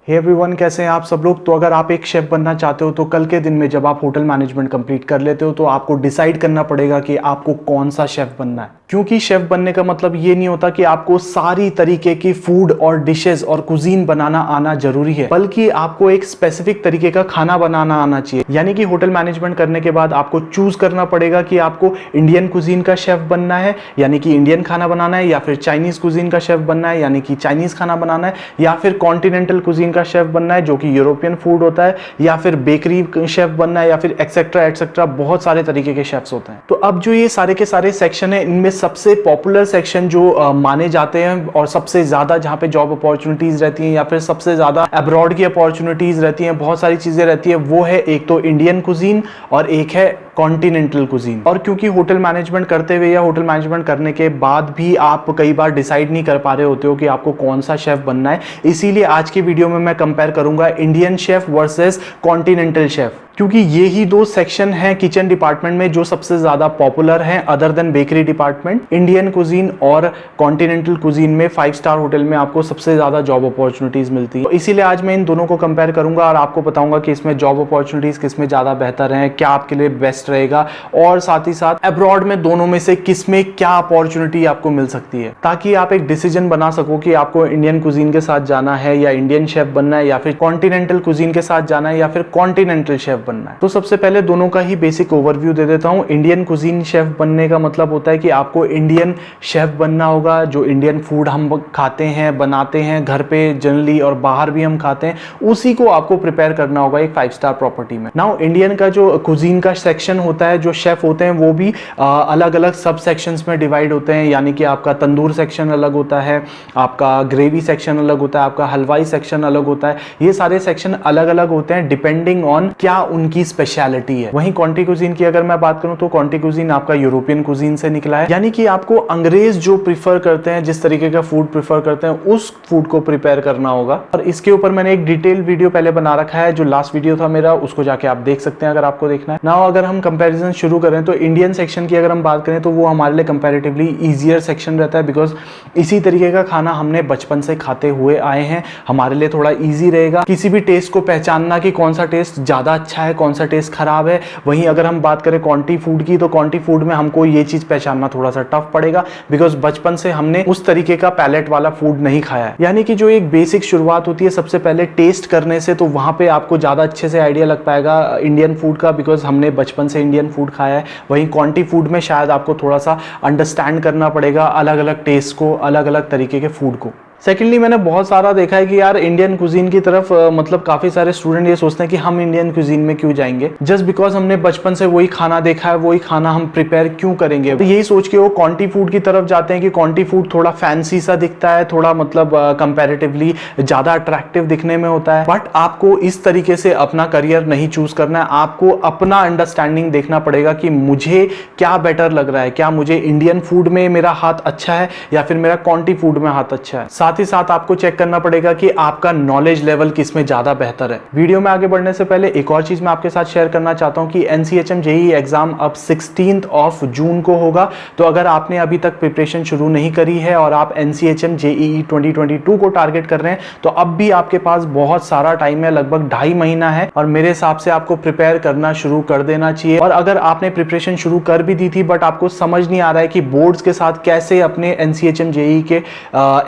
Hey everyone, कैसे हैं आप सब लोग। तो अगर आप एक शेफ बनना चाहते हो तो कल के दिन में जब आप होटल मैनेजमेंट कंप्लीट कर लेते हो तो आपको डिसाइड करना पड़ेगा कि आपको कौन सा शेफ बनना है। क्योंकि शेफ बनने का मतलब ये नहीं होता कि आपको सारी तरीके की फूड और डिशेस और कुजीन बनाना आना जरूरी है, बल्कि आपको एक स्पेसिफिक तरीके का खाना बनाना आना चाहिए। यानी कि होटल मैनेजमेंट करने के बाद आपको चूज करना पड़ेगा कि आपको इंडियन कुजीन का शेफ बनना है, यानी कि इंडियन खाना बनाना है, या फिर चाइनीज कुजीन का शेफ बनना है, यानी कि चाइनीज खाना बनाना है, या फिर कॉन्टिनेंटल कुजीन का शेफ बनना है जो कि यूरोपियन फूड होता है, या फिर बेकरी शेफ बनना है, या फिर एक्सेट्रा एक्सेट्रा बहुत सारे तरीके के शेफ्स होते हैं। तो अब जो ये सारे के सारे सेक्शन है, इनमें सबसे पॉपुलर सेक्शन जो माने जाते हैं और सबसे ज्यादा जहां पे जॉब अपॉर्चुनिटीज रहती हैं या फिर सबसे ज्यादा अब्रॉड की अपॉर्चुनिटीज रहती हैं, बहुत सारी चीजें रहती है, वो है एक तो इंडियन कुजीन और एक है कॉन्टिनेंटल कुजीन। और क्योंकि होटल मैनेजमेंट करते हुए या होटल मैनेजमेंट करने के बाद भी आप कई बार डिसाइड नहीं कर पा रहे होते हो कि आपको कौन सा शेफ बनना है, इसीलिए आज के वीडियो में मैं कंपेयर करूंगा Indian chef versus continental chef. क्योंकि ये ही दो सेक्शन हैं किचन डिपार्टमेंट में जो सबसे ज्यादा पॉपुलर हैं other than bakery department. Indian cuisine और कॉन्टिनेंटल कुजीन में 5 स्टार होटल में आपको सबसे ज्यादा जॉब अपॉर्चुनिटीज मिलती है। तो इसीलिए आज मैं इन दोनों को कंपेयर करूंगा और आपको बताऊंगा कि इसमें जॉब अपॉर्चुनिटीज किसमें ज्यादा बेहतर है, क्या आपके लिए बेस्ट रहेगा, और साथ ही साथ अब्रॉड में दोनों में से किसमें क्या अपॉर्चुनिटी आपको मिल सकती है, ताकि आप एक डिसीजन बना सको कि आपको इंडियन कुजीन के साथ जाना है या इंडियन शेफ बनना है, या फिर कॉन्टिनेंटल कुजीन के साथ जाना है या फिर कॉन्टिनेंटल शेफ बनना है। तो सबसे पहले दोनों का ही बेसिक ओवरव्यू दे देता हूं। इंडियन कुजीन शेफ बनने का मतलब होता है कि आपको इंडियन शेफ बनना होगा। जो इंडियन फूड हम खाते हैं, बनाते हैं घर पे जनरली और बाहर भी हम खाते हैं, उसी को आपको प्रिपेयर करना होगा एक 5 स्टार प्रॉपर्टी में। नाउ इंडियन का जो कुजीन का सेक्शन होता है, जो शेफ होते हैं वो भी अलग अलग सब सेक्शंस में डिवाइड होते हैं। यानी कि आपका तंदूर सेक्शन अलग होता है, आपका ग्रेवी सेक्शन अलग होता है, आपका हलवाई सेक्शन अलग होता है। ये सारे सेक्शन अलग अलग होते हैं डिपेंडिंग ऑन क्या उनकी स्पेशलिटी है। वहीं कॉन्टी कुजीन की अगर मैं बात करूं तो कॉन्टी कुजीन आपका यूरोपियन कुजीन से निकला है। यानी कि आपको अंग्रेज जो प्रीफर करते हैं, जिस तरीके का फूड प्रीफर करते हैं, उस फूड को प्रिपेयर करना होगा। और इसके ऊपर मैंने एक डिटेल वीडियो पहले बना रखा है, जो लास्ट वीडियो था मेरा, उसको जाके आप देख सकते हैं अगर आपको देखना है। नाउ अगर हम कंपैरिजन शुरू करें तो इंडियन सेक्शन की अगर हम बात करें तो वो हमारे लिए कंपैरेटिवली ईजियर सेक्शन रहता है, बिकॉज इसी तरीके का खाना हमने बचपन से खाते हुए आए हैं, हमारे लिए थोड़ा ईजी रहेगा किसी भी टेस्ट को पहचानना कि कौन सा टेस्ट ज्यादा अच्छा है, कौन सा टेस्ट खराब है। वहीं अगर हम बात करें क्वांटी फूड की, तो क्वांटी फूड में हमको ये चीज पहचानना थोड़ा सा टफ पड़ेगा, बिकॉज बचपन से हमने उस तरीके का पैलेट वाला फूड नहीं खाया है। यानी कि जो एक बेसिक शुरुआत होती है सबसे पहले टेस्ट करने से, तो वहां पे आपको ज्यादा अच्छे से आइडिया लग पाएगा इंडियन फूड का, बिकॉज हमने बचपन से इंडियन फूड खाया है। वहीं क्वांटी फूड में शायद आपको थोड़ा सा अंडरस्टैंड करना पड़ेगा अलग अलग टेस्ट को, अलग अलग तरीके के फूड को। सेकेंडली मैंने बहुत सारा देखा है कि यार इंडियन कुजीन की तरफ मतलब काफी सारे स्टूडेंट ये सोचते हैं कि हम इंडियन कुजीन में क्यों जाएंगे, जस्ट बिकॉज हमने बचपन से वही खाना देखा है, वही खाना हम प्रिपेयर क्यों करेंगे। तो यही सोच के वो क्वांटी फूड की तरफ जाते हैं कि क्वांटी फूड थोड़ा फैंसी सा दिखता है, थोड़ा मतलब कंपैरेटिवली ज्यादा अट्रैक्टिव दिखने में होता है। बट आपको इस तरीके से अपना करियर नहीं चूज करना है, आपको अपना अंडरस्टैंडिंग देखना पड़ेगा कि मुझे क्या बेटर लग रहा है, क्या मुझे इंडियन फूड में मेरा हाथ अच्छा है या फिर मेरा क्वांटी फूड में हाथ अच्छा है। साथ ही साथ आपको चेक करना पड़ेगा कि आपका नॉलेज लेवल किसमें ज्यादा बेहतर है। वीडियो में आगे बढ़ने से पहले एक और चीज मैं आपके साथ शेयर करना चाहता हूं कि NCHM JEE एग्जाम अब 16th ऑफ जून को होगा। तो अगर आपने अभी तक प्रिपरेशन शुरू नहीं करी है और आप NCHM JEE 2022 को टारगेट कर रहे हैं, तो अब भी आपके पास बहुत सारा टाइम है, लगभग 2.5 महीना है, और मेरे हिसाब से आपको प्रिपेयर करना शुरू कर देना चाहिए। और अगर आपने प्रिपरेशन शुरू कर भी दी थी बट आपको समझ नहीं आ रहा है कि बोर्ड्स के साथ कैसे अपने NCHM JEE के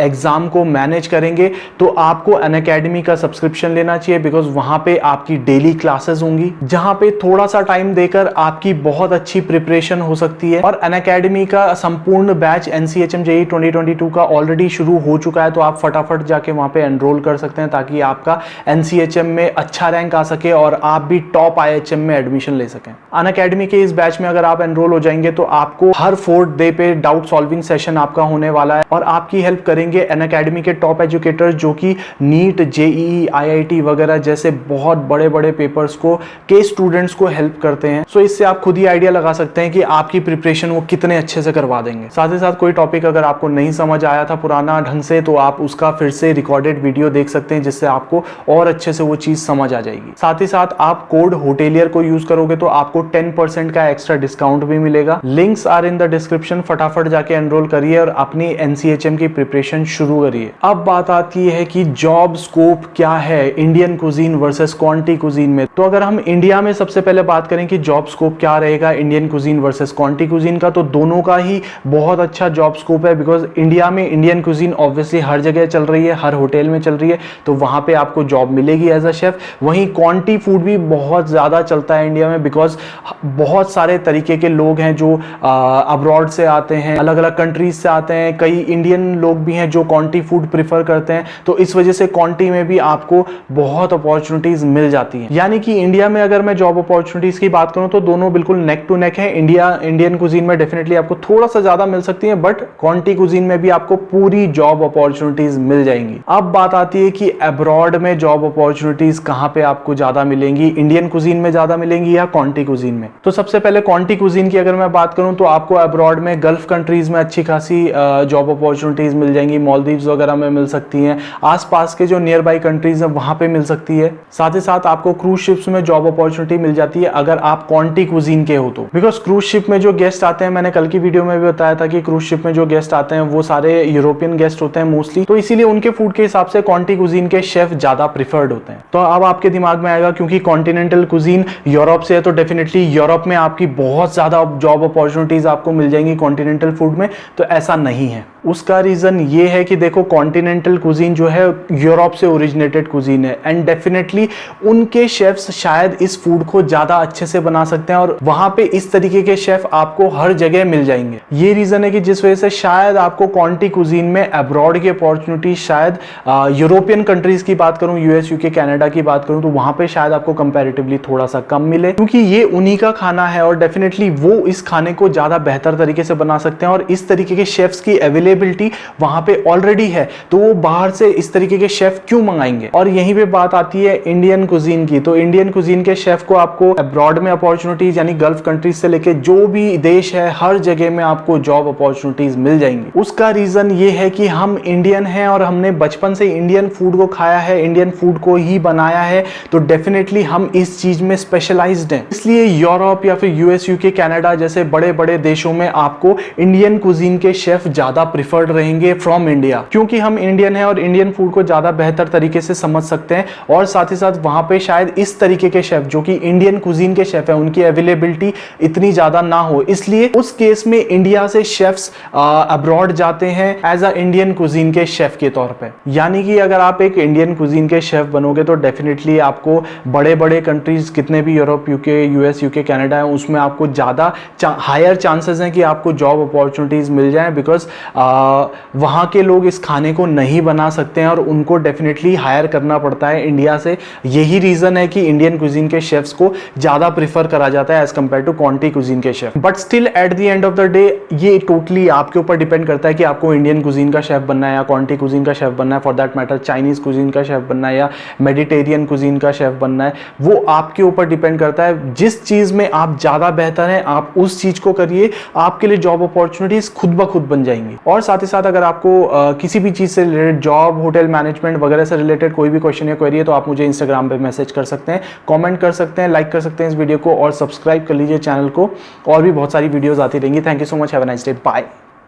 एग्जाम को मैनेज करेंगे, तो आपको अनअकैडमी का सब्सक्रिप्शन लेना चाहिए, बिकॉज वहां पे आपकी डेली क्लासेस होंगी, जहां पे थोड़ा सा टाइम देकर आपकी बहुत अच्छी प्रिपरेशन हो सकती है। और अनअकैडमी का संपूर्ण बैच NCHM JEE 2022 का ऑलरेडी शुरू हो चुका है, तो आप फटाफट जाके वहां पे एनरोल कर सकते हैं ताकि आपका NCHM में अच्छा रैंक आ सके और आप भी टॉप IHM में एडमिशन ले सकें। अनअकैडमी के इस बैच में अगर आप एनरोल हो जाएंगे तो आपको हर 4th डे पे डाउट सॉल्विंग सेशन आपका होने वाला है, और आपकी हेल्प करेंगे अनअकैडमी के टॉप एजुकेटर जो कि नीट, JEE, IIT वगैरह जैसे बहुत बड़े बड़े पेपर्स को के स्टूडेंट्स को हेल्प करते हैं। सो इससे आप खुद ही आइडिया लगा सकते हैं कि आपकी प्रिपरेशन वो कितने अच्छे से करवा देंगे। साथ ही साथ कोई टॉपिक अगर आपको नहीं समझ आया था पुराना ढंग से, तो आप उसका फिर से रिकॉर्डेड वीडियो देख सकते हैं, जिससे आपको और अच्छे से वो चीज समझ आ जाएगी। साथ ही साथ आप कोड होटेलियर को यूज करोगे तो आपको 10% का एक्स्ट्रा डिस्काउंट भी मिलेगा। Links are in the description, फटाफट जाके एनरोल करिए और अपनी NCHM की प्रिपरेशन शुरू करिए। अब बात आती है कि जॉब स्कोप क्या है इंडियन कुजीन वर्सेस क्वांटी कुजीन में। तो अगर हम इंडिया में सबसे पहले बात करें कि जॉब स्कोप क्या रहेगा इंडियन कुजीन वर्सेस क्वांटी कुजीन का, तो दोनों का ही बहुत अच्छा जॉब स्कोप है। बिकॉज इंडिया में इंडियन कुजीन ऑब्वियसली हर जगह चल रही है, हर होटल में चल रही है, तो वहां पे आपको जॉब मिलेगी एज अ शेफ। वहीं क्वांटी फूड भी बहुत ज़्यादा चलता है इंडिया में, बिकॉज बहुत सारे तरीके के लोग हैं जो अब्रॉड से आते हैं, अलग अलग कंट्रीज से आते हैं। कई इंडियन लोग भी हैं जो क्वांटी फूड प्रिफर करते हैं, तो इस वजह से क्वांटी में भी आपको बहुत अपॉर्चुनिटीज मिल जाती हैं। यानी कि इंडिया में अगर मैं जॉब अपॉर्चुनिटीज की बात करूं तो दोनों बिल्कुल नेक टू नेक है। इंडियन कुजीन में डेफिनेटली आपको थोड़ा सा ज्यादा मिल सकती है, बट क्वांटी कुजीन में भी आपको पूरी जॉब अपॉर्चुनिटीज मिल जाएंगी। अब बात आती है कि अब्रॉड में जॉब अपॉर्चुनिटीज कहां पे आपको ज्यादा मिलेंगी, इंडियन कुजीन में ज्यादा मिलेंगी या क्वांटी कुजीन में। तो सबसे पहले क्वांटी कुजीन की अगर मैं बात करूं तो आपको अब्रॉड में गल्फ कंट्रीज में अच्छी खासी जॉब अपॉर्चुनिटीज मिल जाएंगी, मालदीव्स वगैरह में मिल सकती हैं, आसपास के जो नियर बाई कंट्रीज हैं वहां पे मिल सकती है। साथ ही साथ आपको क्रूज शिप्स में जॉब अपॉर्चुनिटी मिल जाती है अगर आप क्वांटी कुजीन के हो तो। बिकॉज क्रूज शिप में जो गेस्ट आते हैं, मैंने कल की वीडियो में भी बताया था कि क्रूज शिप में जो गेस्ट आते हैं वो सारे यूरोपियन गेस्ट होते हैं मोस्टली, तो इसीलिए उनके फूड के हिसाब से क्वांटी कुजीन के शेफ ज्यादा प्रिफर्ड होते हैं। तो अब आपके दिमाग में आएगा क्योंकि कॉन्टिनेंटल कुजीन यूरोप से है तो डेफिनेटली यूरोप में आपकी बहुत ज्यादा जॉब अपॉर्चुनिटीज आपको मिल जाएंगी कॉन्टिनेंटल फूड में, तो ऐसा नहीं है। उसका रीजन ये है कि देखो कॉन्टिनेंटल कुजीन जो है यूरोप से ओरिजिनेटेड कुजीन है, एंड डेफिनेटली उनके शेफ्स शायद इस फूड को ज्यादा अच्छे से बना सकते हैं, और वहां पे इस तरीके के शेफ आपको हर जगह मिल जाएंगे। ये रीजन है कि जिस वजह से शायद आपको क्वांटी कुजीन में अब्रॉड की अपॉर्चुनिटी शायद यूरोपियन कंट्रीज की बात करूं, यूएस यूके कनाडा की बात करूं, तो वहां पे शायद आपको कंपैरेटिवली थोड़ा सा कम मिले, क्योंकि ये उन्हीं का खाना है और डेफिनेटली वो इस खाने को ज्यादा बेहतर तरीके से बना सकते हैं, और इस तरीके के शेफ्स की अवेलेबिलिटी वहां पे ऑलरेडी है, तो वो बाहर से इस तरीके के शेफ क्यों मंगाएंगे। और यहीं पे बात आती है इंडियन कुजीन की। तो इंडियन कुजीन के शेफ को आपको अब्रॉड में अपॉर्चुनिटीज यानी गल्फ कंट्रीज से लेके जो भी देश है हर जगह में आपको जॉब अपॉर्चुनिटीज मिल जाएंगी। उसका रीजन ये है कि हम इंडियन हैं और हमने बचपन से इंडियन फूड को खाया है, इंडियन फूड को ही बनाया है, तो डेफिनेटली हम इस चीज में स्पेशलाइज्ड हैं। इसलिए यूरोप या फिर यूएस यूके कनाडा जैसे बड़े बड़े देशों में आपको इंडियन कुजीन के शेफ ज्यादा प्रिफर्ड रहेंगे फ्रॉम इंडिया, क्योंकि हम इंडियन हैं और इंडियन फूड को ज्यादा बेहतर तरीके से समझ सकते हैं, और साथ ही साथ वहां पे शायद इस तरीके के शेफ जो कि इंडियन कुजीन के शेफ है उनकी अवेलेबिलिटी इतनी ज्यादा ना हो, इसलिए उस केस में इंडिया से शेफ्स अब्रॉड जाते हैं एज अ इंडियन कुजीन के शेफ के तौर पे। यानी कि अगर आप एक इंडियन कुजीन के शेफ बनोगे तो डेफिनेटली आपको बड़े बड़े कंट्रीज कितने भी Europe UK US UK Canada है उसमें आपको ज्यादा हायर चांसेस हैं कि आपको जॉब अपॉर्चुनिटीज मिल जाए, बिकॉज वहां के लोग इस खाने को नहीं बना सकते हैं और उनको डेफिनेटली हायर करना पड़ता है इंडिया से। यही रीजन है कि इंडियन कुजीन के शेफ्स को ज्यादा प्रिफर करा जाता है एज कंपेयर टू क्वांटी कुजीन के chef. But still at the end of the day ये टोटली आपके ऊपर डिपेंड करता है कि आपको इंडियन कुजीन का शेफ बनना है या क्वांटी कुजीन का शेफ बनना है, for that matter Chinese cuisine का शेफ बनना है या मेडिटेरियन कुजीन का शेफ बनना है, वो आपके ऊपर डिपेंड करता है। जिस चीज में आप ज्यादा बेहतर हैं आप उस चीज को करिए, आपके लिए जॉब अपॉर्चुनिटीज खुद ब खुद बन जाएंगी। और साथ ही साथ अगर आपको किसी भी चीज से रिलेटेड जॉब होटल मैनेजमेंट वगैरह से रिलेटेड कोई भी क्वेश्चन या क्वेरी है तो आप मुझे इंस्टाग्राम पे मैसेज कर सकते हैं, कमेंट कर सकते हैं, लाइक कर सकते हैं इस वीडियो को और सब्सक्राइब कर लीजिए चैनल को, और भी बहुत सारी वीडियोस आती रहेंगी। Thank you so much, have a nice day, bye.